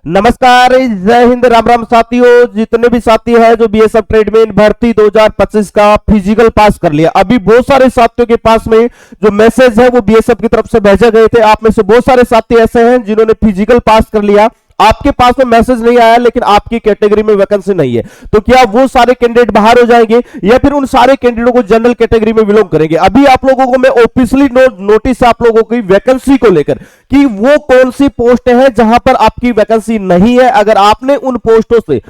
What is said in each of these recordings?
नमस्कार, जय हिंद, राम राम साथियों। जितने भी साथी हैं जो बीएसएफ ट्रेडमैन भर्ती 2025 का फिजिकल पास कर लिया, अभी बहुत सारे साथियों के पास में जो मैसेज है वो बीएसएफ की तरफ से भेजे गए थे। आप में से बहुत सारे साथी ऐसे हैं जिन्होंने फिजिकल पास कर लिया, आपके पास में मैसेज नहीं आया लेकिन आपकी कैटेगरी में वैकेंसी नहीं है, तो क्या वो सारे कैंडिडेट बाहर हो जाएंगे या फिर उन सारे कैंडिडेटों को जनरल कैटेगरी में बिलोंग करेंगे? अभी आप लोगों को मैं ऑफिशियली नोटिस आप लोगों की वैकेंसी को लेकर कि वो कौन सी पोस्ट है जहां पर आपकी वैकेंसी नहीं है। अगर आपने उन पोस्टों से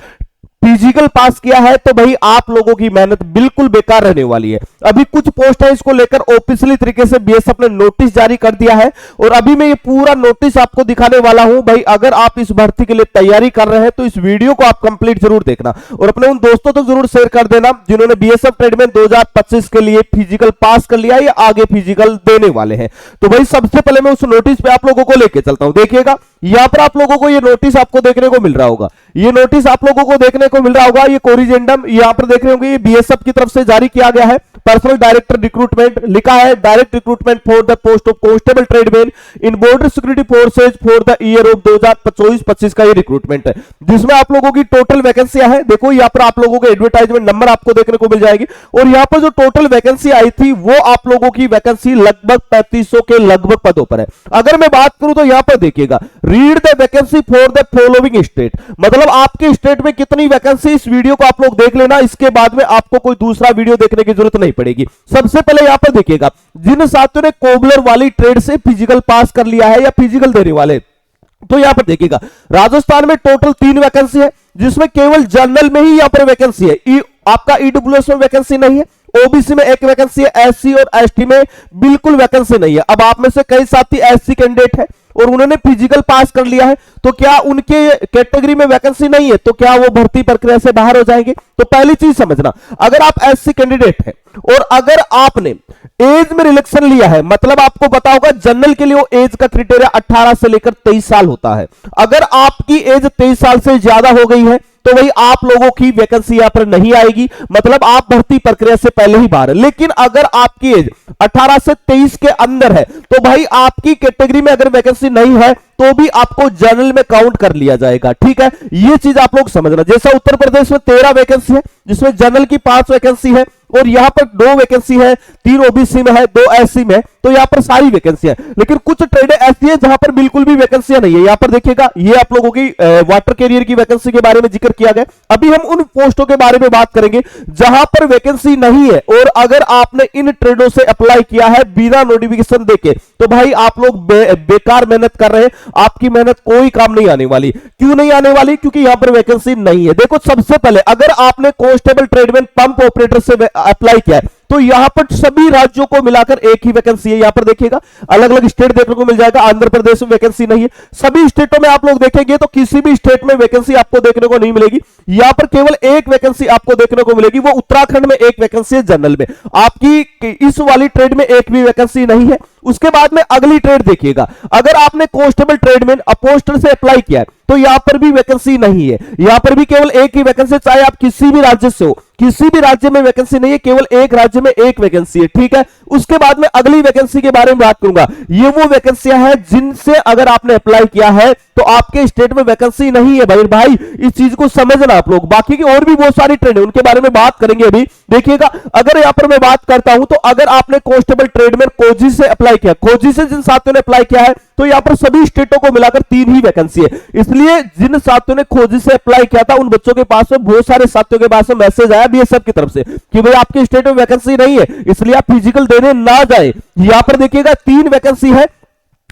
फिजिकल पास किया है तो भाई आप लोगों की मेहनत बिल्कुल बेकार रहने वाली है। अभी कुछ पोस्ट है, इसको लेकर ऑफिशियली तरीके से बीएसएफ ने नोटिस जारी कर दिया है और अभी मैं ये पूरा नोटिस आपको दिखाने वाला हूं। भाई अगर आप इस भर्ती के लिए तैयारी कर रहे हैं तो इस वीडियो को आप कंप्लीट जरूर देखना और अपने उन दोस्तों तक जरूर शेयर कर देना जिन्होंने बीएसएफ ट्रेडमैन 2025 के लिए फिजिकल पास कर लिया या आगे फिजिकल देने वाले हैं। तो भाई सबसे पहले मैं उस नोटिस पे आप लोगों को लेके चलता हूं। देखिएगा, यहां पर आप लोगों को ये नोटिस आपको देखने को मिल रहा होगा, ये नोटिस आप लोगों को देखने को मिल रहा होगा। ये कोरिजेंडम यहां पर देख रहे होंगे, ये बीएसएफ की तरफ से जारी किया गया है। पर्सनल डायरेक्टर रिक्रूटमेंट लिखा है, direct recruitment for the post of constable tradesman in border security forces for the year of 2024-25 का ये रिक्रूटमेंट है, जिसमें आप लोगों की टोटल वैकेंसियां हैं। देखो यहां पर आप लोगों को एडवर्टाइजमेंट नंबर आपको देखने को मिल जाएगी और यहां पर जो टोटल वैकेंसी आई थी वो आप लोगों की वैकेंसी लगभग 3500 के लगभग पदों पर है। अगर मैं बात करूं तो यहां पर देखिएगा, read the vacancy for the following state, मतलब आपके स्टेट में कितनी वैकेंसी, इस वीडियो को आप लोग देख लेना, इसके बाद में आपको कोई दूसरा वीडियो देखने की जरूरत नहीं पड़ेगी। सबसे पहले यहां पर देखिएगा, जिन साथियों ने कोबलर वाली ट्रेड से फिजिकल पास कर लिया है या फिजिकल देने वाले, तो यहां पर देखिएगा राजस्थान में टोटल 3 वैकेंसी है, जिसमें केवल जनरल में ही यहां पर वैकेंसी है। आपका ईडब्ल्यूएस में वैकेंसी नहीं है, ओबीसी में 1 वैकेंसी है, एससी और एसटी में बिल्कुल वैकेंसी नहीं है। अब आप में से कई साथी एससी कैंडिडेट है और उन्होंने फिजिकल पास कर लिया है, तो क्या उनके कैटेगरी में वैकेंसी नहीं है, तो क्या वो भर्ती प्रक्रिया से बाहर हो जाएंगे? तो पहली चीज समझना, अगर आप एससी कैंडिडेट हैं और अगर आपने एज में रिलेक्शन लिया है, मतलब आपको पता होगा जनरल के लिए वो एज का क्राइटेरिया 18 से लेकर 23 साल होता है। अगर आपकी एज 23 साल से ज्यादा हो गई है तो भाई आप लोगों की वैकेंसी यहां पर नहीं आएगी, मतलब आप भर्ती प्रक्रिया से पहले ही बाहर है। लेकिन अगर आपकी एज 18 से 23 के अंदर है तो भाई आपकी कैटेगरी में अगर वैकेंसी नहीं है तो भी आपको जनरल में काउंट कर लिया जाएगा। ठीक है, ये चीज आप लोग समझना। जैसा उत्तर प्रदेश में 13 वैकेंसी है, जिसमें जनरल की 5 वैकेंसी है और यहां पर 2 वैकेंसी है, 3 ओबीसी में है, 2 एससी में, तो यहां पर सारी वैकेंसी है। लेकिन कुछ ट्रेडें ऐसी है जहां पर बिल्कुल भी वैकेंसियां नहीं है। यहां पर देखिएगा, ये आप लोगों की वाटर कैरियर की वैकेंसी के बारे में जिक्र किया गया। अभी हम उन पोस्टों के बारे में बात करेंगे जहां पर वैकेंसी नहीं है और अगर आपने इन ट्रेडों से अप्लाई किया है बिना नोटिफिकेशन देके, तो भाई आप लोग बेकार मेहनत कर रहे हैं, आपकी मेहनत कोई काम नहीं आने वाली। क्यों नहीं आने वाली? क्योंकि यहां पर वैकेंसी नहीं है। देखो, सबसे पहले अगर आपने कांस्टेबल ट्रेडमैन पंप ऑपरेटर से अप्लाई किया है तो यहां पर सभी राज्यों को मिलाकर एक ही वैकेंसी है। यहां पर देखिएगा, अलग अलग स्टेट देखने को मिल जाएगा। आंध्र प्रदेश में वैकेंसी नहीं है। सभी स्टेटों में आप लोग देखेंगे तो किसी भी स्टेट में वैकेंसी आपको देखने को नहीं मिलेगी। यहां पर केवल एक वैकेंसी आपको देखने को मिलेगी, वो उत्तराखंड में एक वैकेंसी है जनरल में। आपकी इस वाली ट्रेड में एक भी वैकेंसी नहीं है। उसके बाद में अगली ट्रेड देखिएगा, अगर आपने कांस्टेबल ट्रेडमैन अपोस्टल से अप्लाई किया है तो यहां पर भी वैकेंसी नहीं है। यहां पर भी केवल एक ही वैकेंसी, चाहे आप किसी भी राज्य से हो, किसी भी राज्य में वैकेंसी नहीं है, केवल एक राज्य में एक वैकेंसी है। ठीक है, उसके बाद में अगली वैकेंसी के बारे में बात करूंगा। ये वो वैकेंसियां हैं जिनसे अगर आपने अप्लाई किया है तो आपके स्टेट में वैकेंसी नहीं है। भाई इस चीज को समझना आप लोग। बाकी की और भी बहुत सारी ट्रेड है, उनके बारे में बात करेंगे अभी। देखिएगा, अगर यहां पर मैं बात करता हूं तो अगर आपने कांस्टेबल ट्रेडमैन कोजी से अप्लाई किया, कोजी से जिन साथियों ने अप्लाई किया है, तो यहां पर सभी स्टेटों को मिलाकर 3 ही वैकेंसी है। इसलिए जिन साथियों ने खोजी से अप्लाई किया था उन बच्चों के पास में, बहुत सारे साथियों के पास में मैसेज आया बीएसएफ की तरफ से कि भाई आपके स्टेट में वैकेंसी नहीं है, इसलिए आप फिजिकल देने ना जाए। यहां पर देखिएगा 3 वैकेंसी है,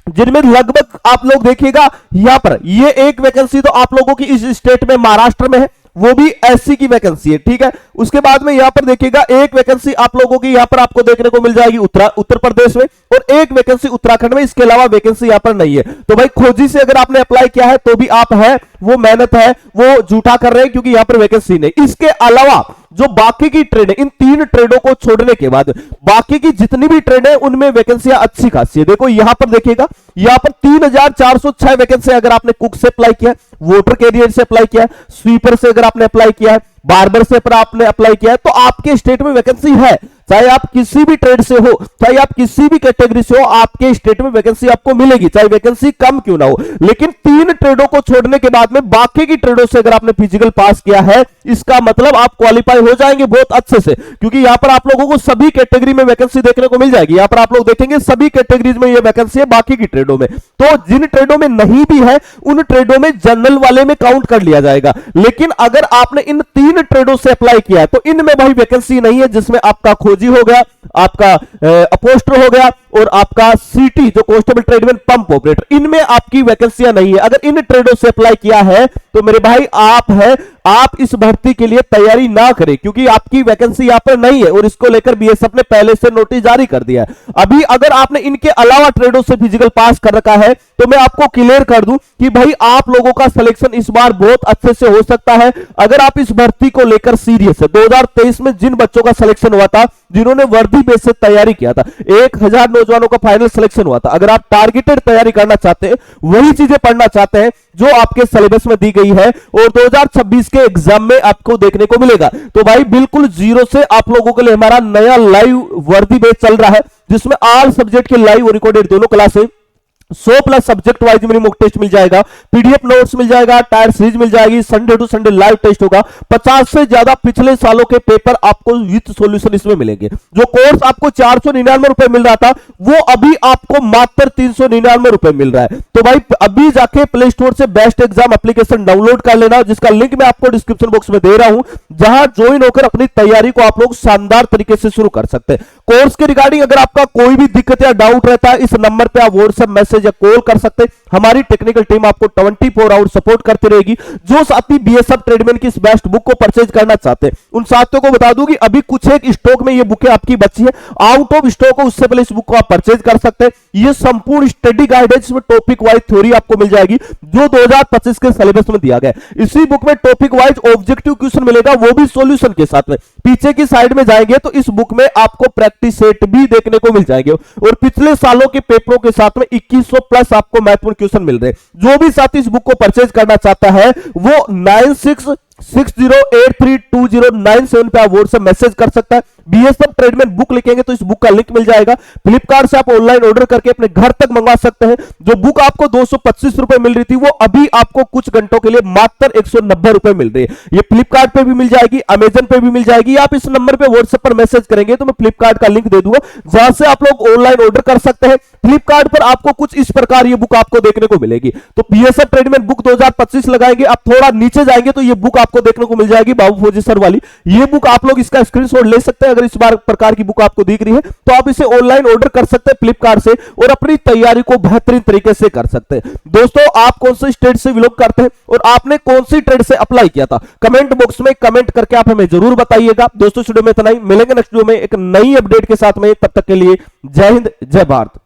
जिनमें लगभग आप लोग देखिएगा यहां पर ये एक वैकेंसी तो आप लोगों की इस स्टेट में महाराष्ट्र में है, वो भी एससी की वैकेंसी है। ठीक है, उसके बाद में यहां पर देखिएगा एक वैकेंसी आप लोगों की यहां पर आपको देखने को मिल जाएगी उत्तर प्रदेश में और एक वैकेंसी उत्तराखंड में। इसके अलावा वैकेंसी यहां पर नहीं है। तो भाई खोजी से अगर आपने अप्लाई किया है तो भी आप है वो मेहनत है वो झूठा कर रहे हैं, क्योंकि यहां पर वैकेंसी नहीं। इसके अलावा जो बाकी की ट्रेड है, इन 3 ट्रेडों को छोड़ने के बाद बाकी की जितनी भी ट्रेड है उनमें वैकेंसियां अच्छी खासी है। देखो यहां पर देखिएगा, यहां पर 3406 वैकेंसी अगर आपने कुक से अप्लाई किया, वोटर कैरियर से अप्लाई किया, स्वीपर से अगर आपने अप्लाई किया है, बार्बर से पर आपने अप्लाई किया है, तो आपके स्टेट में वैकेंसी है। चाहे आप किसी भी ट्रेड से हो, चाहे आप किसी भी कैटेगरी से हो, आपके स्टेट में वैकेंसी आपको मिलेगी, चाहे वैकेंसी कम क्यों ना हो। लेकिन 3 ट्रेडों को छोड़ने के बाद में बाकी की ट्रेडों से अगर आपने फिजिकल पास किया है, इसका मतलब आप क्वालिफाई हो जाएंगे बहुत अच्छे से, क्योंकि यहां पर आप लोगों को सभी कैटेगरी में वैकेंसी देखने को मिल जाएगी। यहां पर आप लोग देखेंगे सभी कैटेगरीज में ये वैकेंसी है, बाकी की ट्रेडों में। तो जिन ट्रेडों में नहीं भी है, उन ट्रेडों में जनरल वाले में काउंट कर लिया जाएगा। लेकिन अगर आपने इन 3 ट्रेडों से अप्लाई किया है, तो इनमें भाई वैकेंसी नहीं है, जिसमें आपका खोजी हो गया, आपका अपोस्टर हो गया और आपका सीटी जो कांस्टेबल ट्रेडमैन पंप ऑपरेटर, इनमें आपकी वैकेंसियां नहीं है। अगर इन ट्रेडों से अप्लाई किया है तो मेरे भाई आप इस भर्ती के लिए तैयारी ना करें, क्योंकि आपकी वैकेंसी यहां पर नहीं है और इसको लेकर बीएसएफ ने पहले से नोटिस जारी कर दिया है। अभी अगर आपने इनके अलावा ट्रेडों से फिजिकल पास कर रखा है, तो मैं आपको क्लियर कर दूं कि भाई आप लोगों का सिलेक्शन इस बार बहुत अच्छे से हो सकता है, अगर आप इस भर्ती को लेकर सीरियस है। 2023 में जिन बच्चों का सिलेक्शन हुआ था, जिन्होंने वर्दी बेस से तैयारी किया था, 1000 नौजवानों का फाइनल सिलेक्शन हुआ था। अगर आप टारगेटेड तैयारी करना चाहते हैं, वही चीजें पढ़ना चाहते हैं जो आपके सिलेबस में दी गई है और 2026 के एग्जाम में आपको देखने को मिलेगा, तो भाई बिल्कुल जीरो से आप लोगों के लिए हमारा नया लाइव वर्दी बेस चल रहा है, जिसमें ऑल सब्जेक्ट के लाइव और रिकॉर्डेड दोनों classes, 100+ subject wise mini mock test मिल जाएगा, पीडीएफ नोट्स मिल जाएगा, टायर सीरीज मिल जाएगी, Sunday to Sunday live test होगा, 50 से ज्यादा पिछले सालों के पेपर आपको विद सॉल्यूशन इसमें मिलेंगे। जो कोर्स आपको 499 रुपए मिल रहा था, वो अभी आपको मात्र 399 रुपए मिल रहा है। तो भाई अभी जाके प्ले स्टोर से बेस्ट एग्जाम एप्लीकेशन डाउनलोड कर लेना, जिसका लिंक मैं आपको डिस्क्रिप्शन बॉक्स में दे रहा हूं, जहां ज्वाइन होकर अपनी तैयारी को आप लोग शानदार तरीके से शुरू कर सकते हैं। कोर्स के रिगार्डिंग अगर आपका कोई भी दिक्कत या डाउट रहता है, इस नंबर पे आप व्हाट्सएप मैसेज या कॉल कर सकते हैं। हमारी टेक्निकल टीम आपको 24 आवर सपोर्ट करती रहेगी। जो साथी बीएसएफ ट्रेडमैन की इस बेस्ट बुक को परचेज करना चाहते हैं, उन साथियों को बता दूं कि अभी कुछ एक स्टॉक में ये बुकें आपकी बची है, आउट ऑफ स्टॉक हो, उससे पहले इस बुक को आप परचेज कर सकते हैं। ये संपूर्ण स्टडी गाइड है, जिसमें टॉपिक वाइज थ्योरी आपको मिल जाएगी, जो 2025 के सिलेबस में दिया गया है। इसी बुक में टॉपिक वाइज ऑब्जेक्टिव क्वेश्चन मिलेगा, वो भी सॉल्यूशन के साथ में। पीछे की साइड में जाएंगे तो इस बुक में आपको प्रैक्टिस सेट भी देखने को मिल जाएंगे और पिछले सालों के पेपरों के साथ में 2100+ आपको महत्वपूर्ण क्वेश्चन मिल रहे हैं। जो भी साथी इस बुक को परचेज करना चाहता है, वो 9660832097 पे आप व्हाट्सएप मैसेज कर सकता है। बीएसएफ ट्रेडमैन बुक लिखेंगे तो इस बुक का लिंक मिल जाएगा। फ्लिपकार्ट से आप ऑनलाइन ऑर्डर करके अपने घर तक मंगवा सकते हैं। जो बुक आपको 225 रुपए मिल रही थी, वो अभी आपको कुछ घंटों के लिए मात्र 190 रुपए मिल रही है। ये फ्लिपकार्ट पे भी मिल जाएगी, अमेजन पे भी मिल जाएगी। आप इस नंबर पे व्हाट्सएप पर मैसेज करेंगे तो मैं फ्लिपकार्ट का लिंक दे दूंगा, जहां से आप लोग ऑनलाइन ऑर्डर कर सकते हैं। फ्लिपकार्ट पर आपको कुछ इस प्रकार ये बुक आपको देखने को मिलेगी। तो बीएसएफ ट्रेडमैन बुक 2025 लगाएंगे, आप थोड़ा नीचे जाएंगे तो ये बुक आपको देखने को मिल जाएगी, बाबू फौजी सर वाली। ये बुक आप लोग इसका स्क्रीनशॉट ले सकते हैं। अगर इस बार प्रकार की बुक आपको दिख रही है तो आप इसे ऑनलाइन ऑर्डर कर सकते हैं फ्लिपकार्ट से और अपनी तैयारी को बेहतरीन तरीके से कर सकते हैं। दोस्तों, आप कौन से स्टेट से बिलोंग करते हैं और आपने कौन सी ट्रेड से अप्लाई किया था, कमेंट बॉक्स में कमेंट करके आप हमें जरूर बताइएगा। दोस्तों, वीडियो में इतना ही, मिलेंगे नेक्स्ट वीडियो में एक नई अपडेट के साथ में। तब तक के लिए जय हिंद, जय भारत।